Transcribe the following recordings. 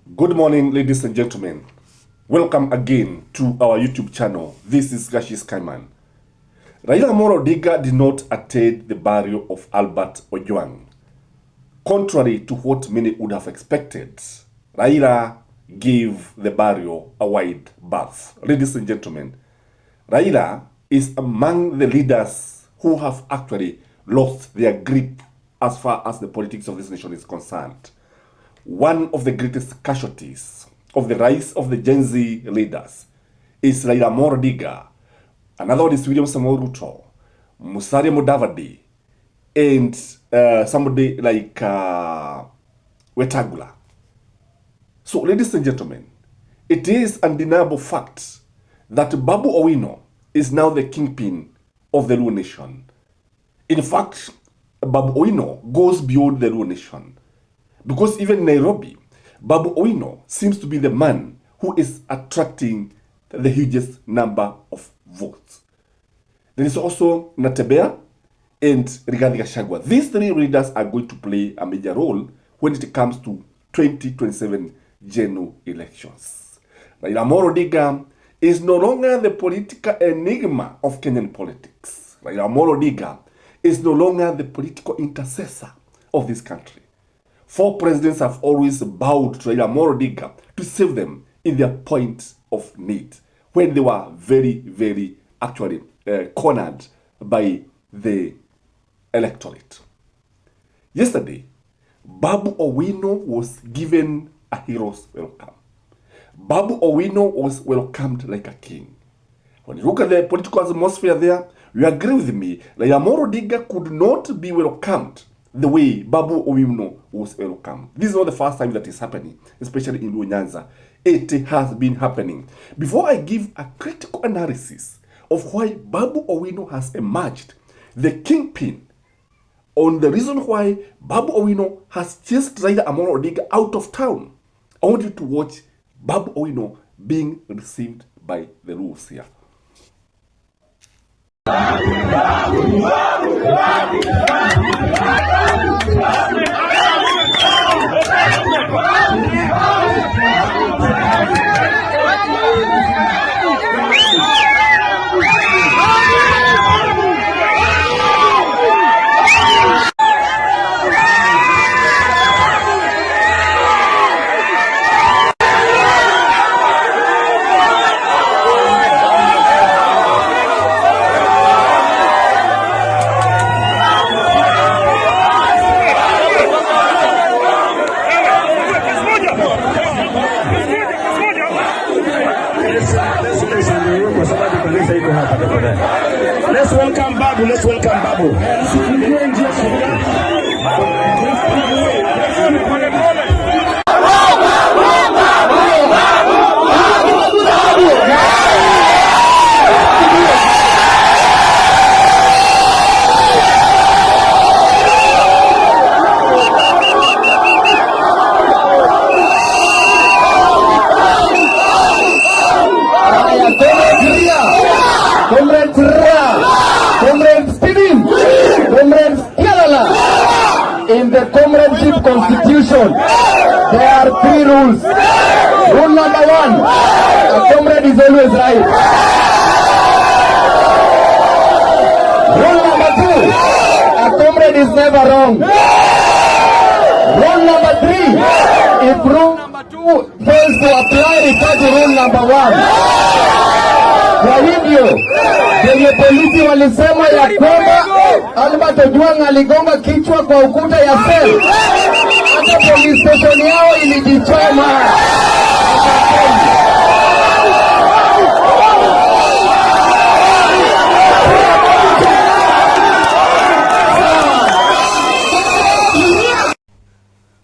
Good morning, ladies and gentlemen. Welcome again to our YouTube channel. This is Gashis Kaiman. Raila Amolo Odinga did not attend the burial of Albert Ojwang. Contrary to what many would have expected, Raila gave the burial a wide berth. Ladies and gentlemen, Raila is among the leaders who have actually lost their grip as far as the politics of this nation is concerned. One of the greatest casualties of the rise of the Gen Z leaders is Raila Amolo Odinga. Another one is William Samoei Ruto, Musalia Mudavadi, and somebody like Wetangula. So, ladies and gentlemen, it is undeniable fact that Babu Owino is now the kingpin of the Luo nation. In fact, Babu Owino goes beyond the Luo nation. Because even in Nairobi, Babu Owino seems to be the man who is attracting the hugest number of votes. There is also Natembeya and Rigathi Gachagua. These three leaders are going to play a major role when it comes to 2027 general elections. Raila Amolo Odinga is no longer the political enigma of Kenyan politics. Raila Amolo Odinga is no longer the political intercessor of this country. Four presidents have always bowed to Raila Amolo Odinga to save them in their point of need when they were very actually cornered by the electorate. Yesterday, Babu Owino was given a hero's welcome. Babu Owino was welcomed like a king. When you look at the political atmosphere there, you agree with me, Raila Amolo Odinga could not be welcomed the way Babu Owino was welcome. This is not the first time that is happening, especially in Luo Nyanza. It has been happening. Before I give a critical analysis of why Babu Owino has emerged the kingpin, on the reason why Babu Owino has chased Raila Amolo Odinga out of town, I want you to watch Babu Owino being received by the Luos here. Let's welcome Babu. Let's welcome Babu. In the comradeship constitution, there are three rules. Rule number one, a comrade is always right. Rule number two, a comrade is never wrong. Rule number three, if rule number two fails to apply, refer to rule number one. Kwa hivyo, kwenye polisi walisema ya kwamba Albert Ojwang aligonga kichwa kwa ukuta ya sel. Hata police station yao ilijichoma.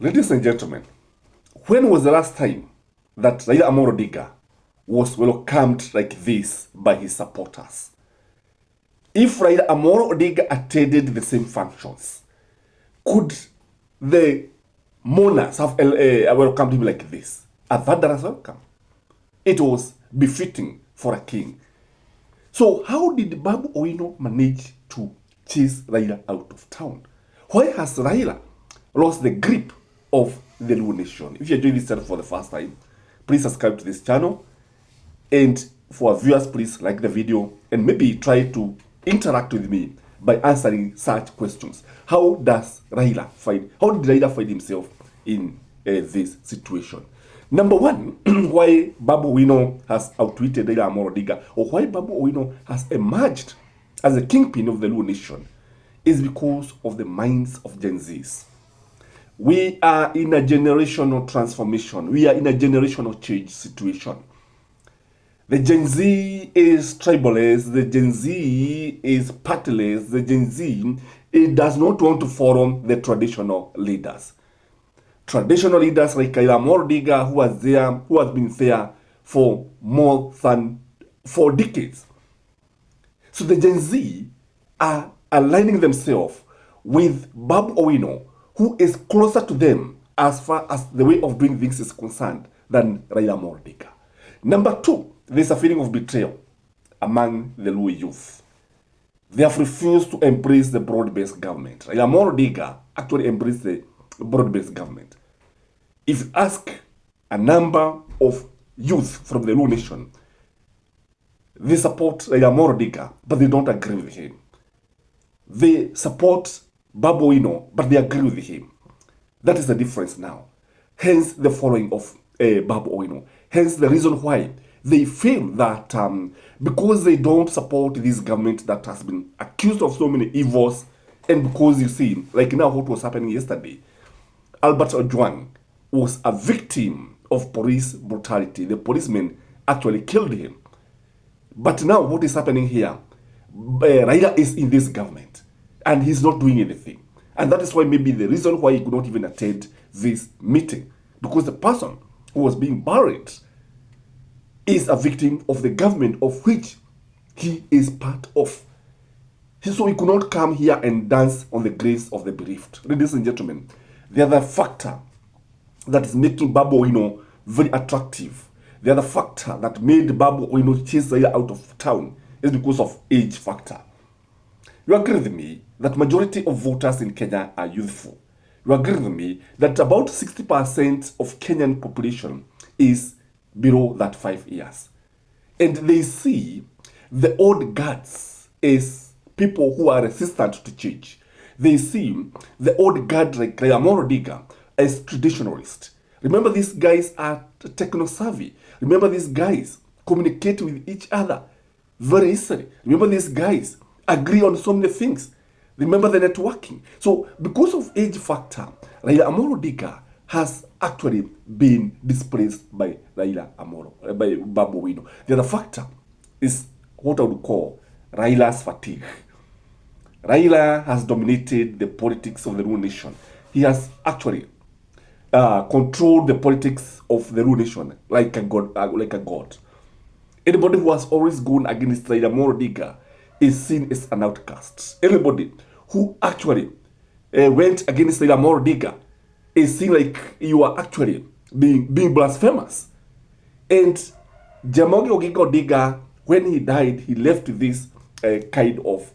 Ladies and gentlemen, when was the last time that Raila Amolo Odinga was welcomed like this by his supporters? If Raila Amolo Odinga attended the same functions, could the mourners have welcomed him like this? A thunderous welcome. It was befitting for a king. So how did Babu Owino manage to chase Raila out of town? Why has Raila lost the grip of the Luo Nation. If you're joining this channel for the first time, please subscribe to this channel. And for our viewers, please like the video and maybe try to interact with me by answering such questions. How did Raila find himself in this situation? Number one, why Babu Owino has outwitted Raila Amolo Odinga, or why Babu Owino has emerged as a kingpin of the Luo Nation, is because of the minds of Gen Zs. We are in a generational transformation. We are in a generational change situation. The Gen Z is tribalist. The Gen Z is partyless. The Gen Z, it does not want to follow the traditional leaders. Traditional leaders like Raila Amolo Odinga, who has been there for more than 4 decades. So the Gen Z are aligning themselves with Babu Owino, who is closer to them as far as the way of doing things is concerned than Raila Amolo Odinga. Number 2, there's a feeling of betrayal among the Luo youth. They have refused to embrace the broad-based government. Raila Amolo Odinga actually embraced the broad-based government. If you ask a number of youth from the Luo Nation, they support Raila Amolo Odinga, but they don't agree with him. They support Babu Owino, but they agree with him. That is the difference now. Hence the following of Babu Owino. Hence the reason why they feel that because they don't support this government that has been accused of so many evils, and because you see, like now what was happening yesterday, Albert Ojwang was a victim of police brutality. The policemen actually killed him. But now what is happening here, Raila is in this government and he's not doing anything. And that is why maybe the reason why he could not even attend this meeting, because the person who was being buried is a victim of the government of which he is part of. So he could not come here and dance on the graves of the bereaved. Ladies and gentlemen, the other factor that is making Babu Owino very attractive, the other factor that made Babu Owino chase Raila out of town is because of age factor. You agree with me that majority of voters in Kenya are youthful. You agree with me that about 60% of Kenyan population is below that 5 years. And they see the old guards as people who are resistant to change. They see the old guard like Raila Amolo Odinga as traditionalists. Remember, these guys are techno-savvy. Remember, these guys communicate with each other very easily. Remember, these guys agree on so many things. Remember the networking. So, because of age factor, Raila Amolo Odinga has actually been displaced by by Babu Owino. The other factor is what I would call Raila's fatigue. Raila has dominated the politics of the Luo Nation. He has actually controlled the politics of the Luo Nation like a god. Anybody who has always gone against Raila Amolo Odinga is seen as an outcast. Anybody who actually went against Raila Amolo Odinga is seen like you are actually being blasphemous. And Jaramogi Oginga Odinga, when he died, he left this kind of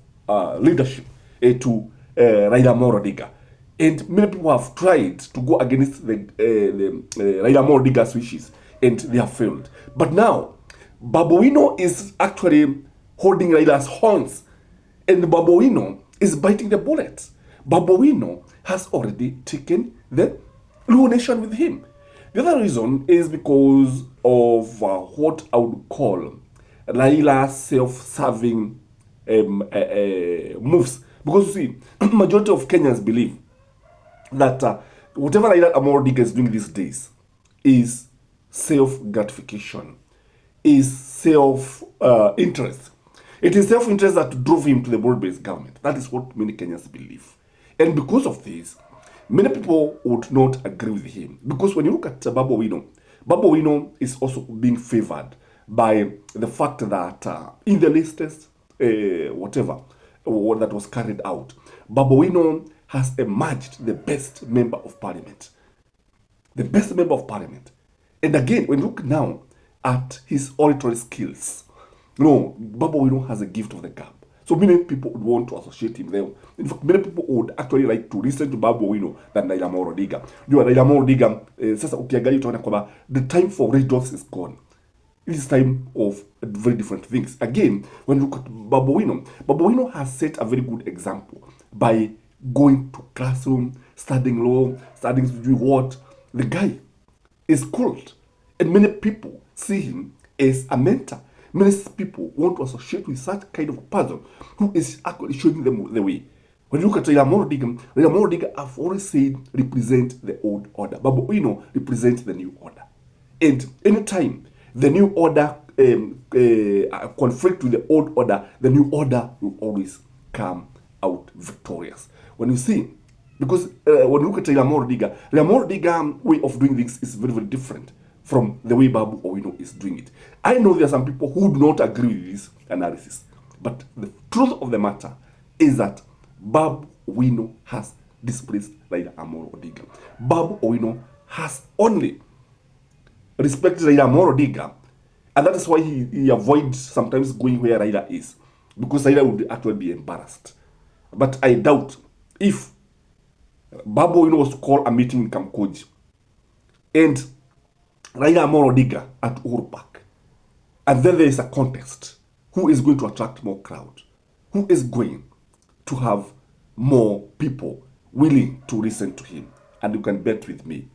leadership to Raila Amolo Odinga. And many people have tried to go against the Raila Amolo Odinga's wishes, and they have failed. But now, Babu Owino is actually holding Raila's horns, and Babu Owino is biting the bullet. Babu Owino has already taken the Luo Nation with him. The other reason is because of what I would call Raila's self-serving moves. Because you see, majority of Kenyans believe that whatever Raila Amolo Odinga is doing these days is self-gratification, is self-interest. It is self-interest that drove him to the broad-based government. That is what many Kenyans believe. And because of this, many people would not agree with him. Because when you look at Babu Owino is also being favored by the fact that in the latest whatever that was carried out, Babu Owino has emerged the best member of parliament. The best member of parliament. And again, when you look now at his oratory skills, Babu Owino has a gift of the gab. So many people would want to associate him there. In fact, many people would actually like to listen to Babu Owino than Raila Amolo Odinga. Raila Amolo Odinga, sasa ukiangalia utaona kwamba the time for riddles is gone. It is time of very different things. Again, when you look at Babu Owino has set a very good example by going to classroom, studying law, studying to do what. The guy is called, and many people see him as a mentor. Many people want to associate with such kind of a person who is actually showing them the way. When you look at Raila Amolo Odinga, I've always said, represent the old order. Babu Owino represents the new order. And anytime the new order conflict with the old order, the new order will always come out victorious. When you see, because when you look at Raila Amolo Odinga way of doing things is very, very different from the way Babu Owino is doing it. I know there are some people who do not agree with this analysis, but the truth of the matter is that Babu Owino has displaced Raila Amolo Odinga. Babu Owino has only respected Raila Amolo Odinga, and that is why he avoids sometimes going where Raila is, because Raila would actually be embarrassed. But I doubt if Babu Owino was to call a meeting in Kamkoji and Raila Amolo Odinga at Uhuru Park, and then there is a contest, who is going to attract more crowd? Who is going to have more people willing to listen to him? And you can bet with me,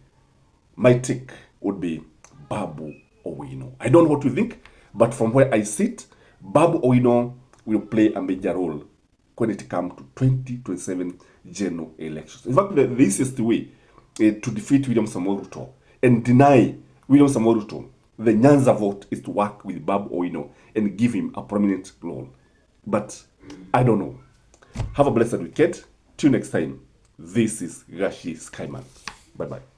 my take would be Babu Owino. I don't know what you think, but from where I sit, Babu Owino will play a major role when it comes to 2027 general elections. In fact, the easiest way to defeat William Samoei Ruto and deny William Samoei Ruto the Nyanza vote is to work with Babu Owino and give him a prominent role. But I don't know. Have a blessed weekend. Till next time, this is Gashi Skyman. Bye-bye.